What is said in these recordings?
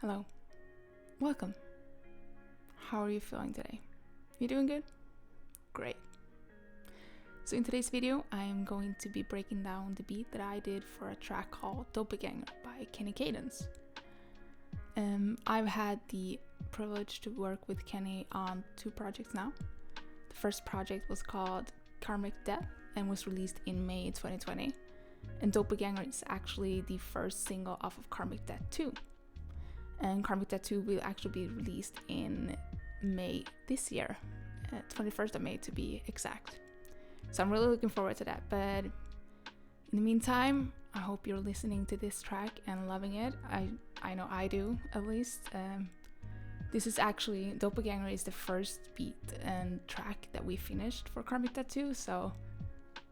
Hello, welcome. How are you feeling today? You doing good? Great. So in today's video, I am going to be breaking down the beat that I did for a track called Dopplegänger by Kenny Cadence. I've had the privilege to work with Kenny on 2 projects now. The first project was called Karmic Death and was released in May 2020. And Doppelgänger is actually the first single off of Karmic Death 2. And Karmic Death 2 will actually be released in May this year, 21st of May to be exact. So I'm really looking forward to that. But in the meantime, I hope you're listening to this track and loving it. I know I do, at least. This is actually, Doppelgänger is the first beat and track that we finished for Karmic Death 2, so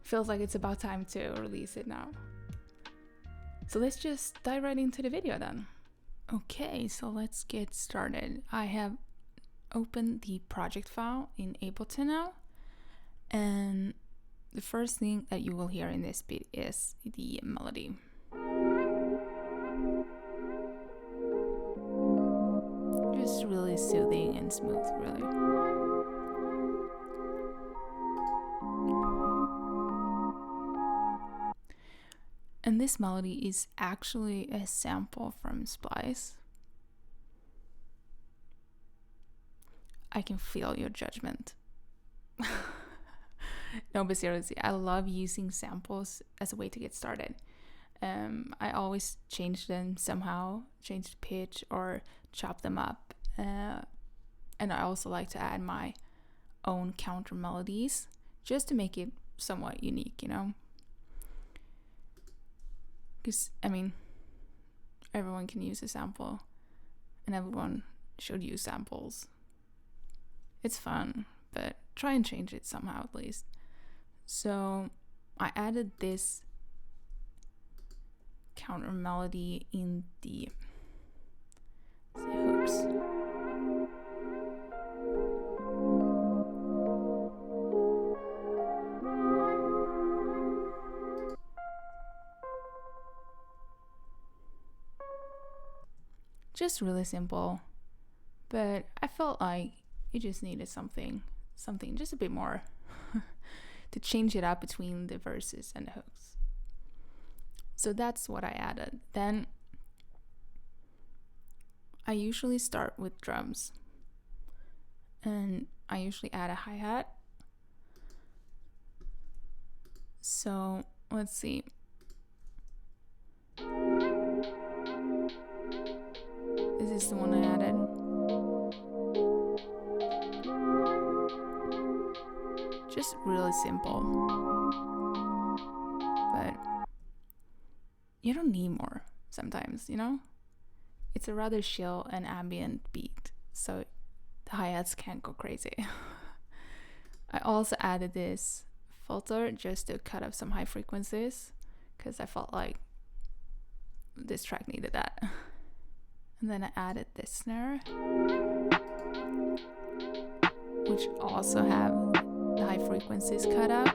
feels like it's about time to release it now. So let's just dive right into the video then. Okay, so let's get started. I have opened the project file in Ableton now, and the first thing that you will hear in this beat is the melody. Just really soothing and smooth, really. And this melody is actually a sample from Splice. I can feel your judgment. No, but seriously, I love using samples as a way to get started. I always change them somehow, change the pitch or chop them up. And I also like to add my own counter melodies just to make it somewhat unique, you know? Because, I mean, everyone can use a sample and everyone should use samples. It's fun, but try and change it somehow at least. So I added this counter melody in the hooks. Just really simple, but I felt like you just needed something just a bit more to change it up between the verses and the hooks. So that's what I added. Then I usually start with drums, and I usually add a hi-hat. So let's see. This is the one I added. Just really simple. But you don't need more sometimes, you know? It's a rather chill and ambient beat, so the hi-hats can't go crazy. I also added this filter just to cut up some high frequencies, because I felt like this track needed that. And then I added this snare, which also have the high frequencies cut out.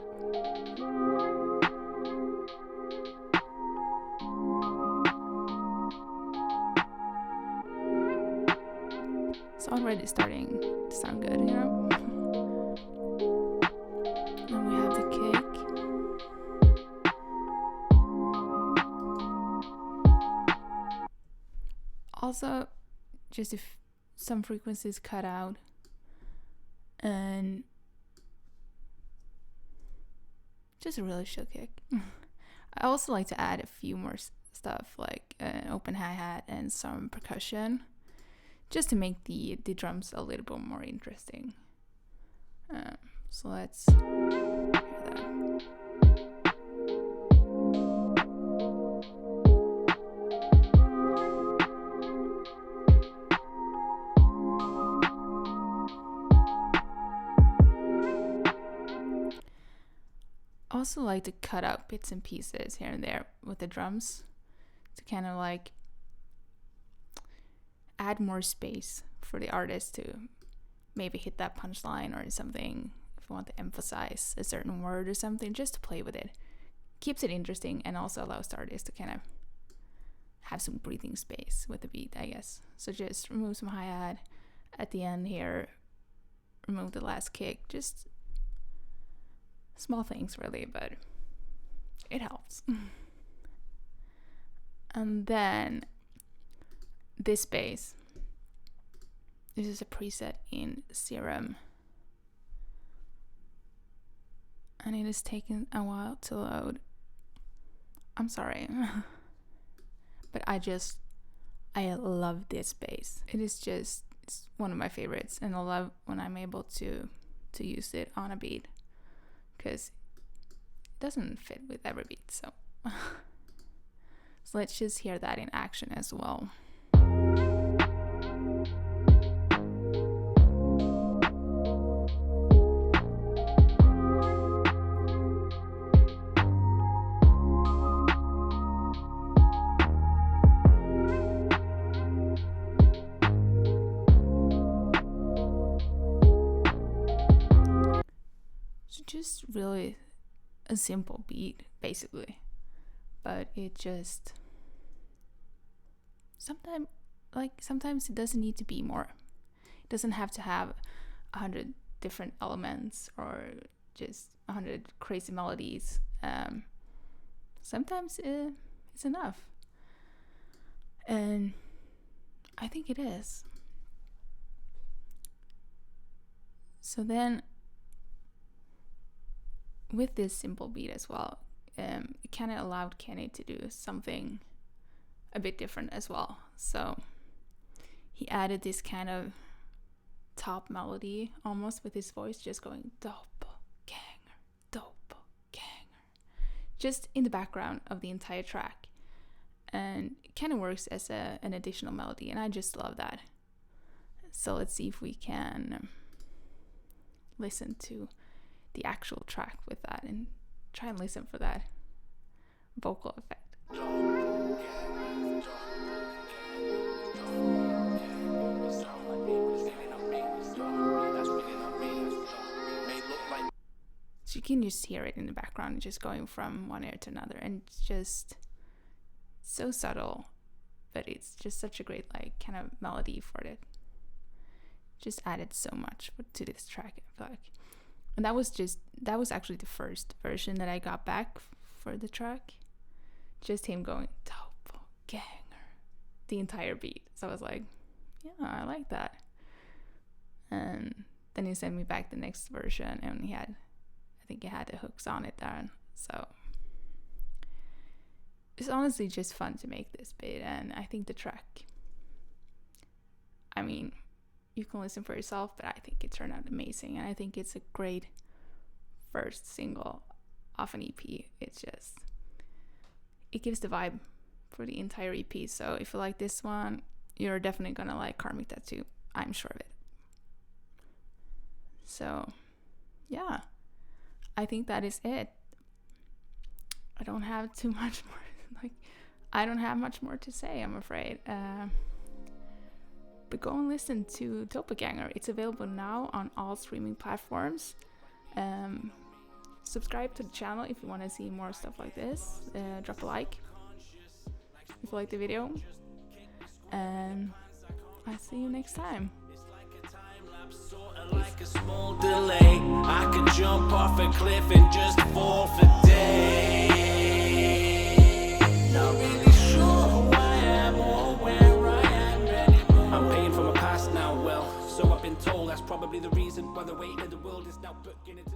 It's already starting to sound good, you know? Then we have the kick. Also, just some frequencies cut out, and just a really chill kick. I also like to add a few more stuff, like an open hi-hat and some percussion, just to make the drums a little bit more interesting. So let's hear that. Also like to cut out bits and pieces here and there with the drums to kind of like add more space for the artist to maybe hit that punchline or something. If you want to emphasize a certain word or something, just to play with it. Keeps it interesting and also allows the artist to kind of have some breathing space with the beat, I guess. So just remove some hi-hat at the end here, remove the last kick, just small things really, but it helps. And then this bass, this is a preset in Serum, and it has taken a while to load. I'm sorry. But I love this bass. It's one of my favorites, and I love when I'm able to use it on a beat, because it doesn't fit with every beat. So so let's just hear that in action as well. Just really a simple beat basically, but it just sometimes it doesn't need to be more. It doesn't have to have 100 different elements or just 100 crazy melodies. Sometimes it's enough, and I think it is. So then with this simple beat as well, it kind of allowed Kenny to do something a bit different as well. So he added this kind of top melody almost with his voice, just going doppelgänger, doppelgänger, just in the background of the entire track, and it kind of works as an additional melody, and I just love that. So let's see if we can listen to the actual track with that and try and listen for that vocal effect. So you can just hear it in the background, just going from one ear to another, and it's just so subtle, but it's just such a great kind of melody for it. Just added so much to this track, I feel like. And that was actually the first version that I got back for the track. Just him going doppelgänger the entire beat. So I was like, yeah, I like that. And then he sent me back the next version, and I think it had the hooks on it there. So it's honestly just fun to make this beat, and I think the track, I mean, you can listen for yourself, but I think it turned out amazing, and I think it's a great first single off an EP. It gives the vibe for the entire EP. So if you like this one, you're definitely gonna like Karmic Tattoo. I'm sure of it. So yeah, I think that is it. I don't have too much more. I don't have much more to say, I'm afraid. But go and listen to Doppelgänger. It's available now on all streaming platforms. Subscribe to the channel if you want to see more stuff like this. Drop a like if you like the video. And I'll see you next time. Like a small delay, I can jump off a cliff and just fall for days. Not really sure who I am or where I am anymore. I'm paying for my past now, well, so I've been told. That's probably the reason why the weight of the world is now beginning to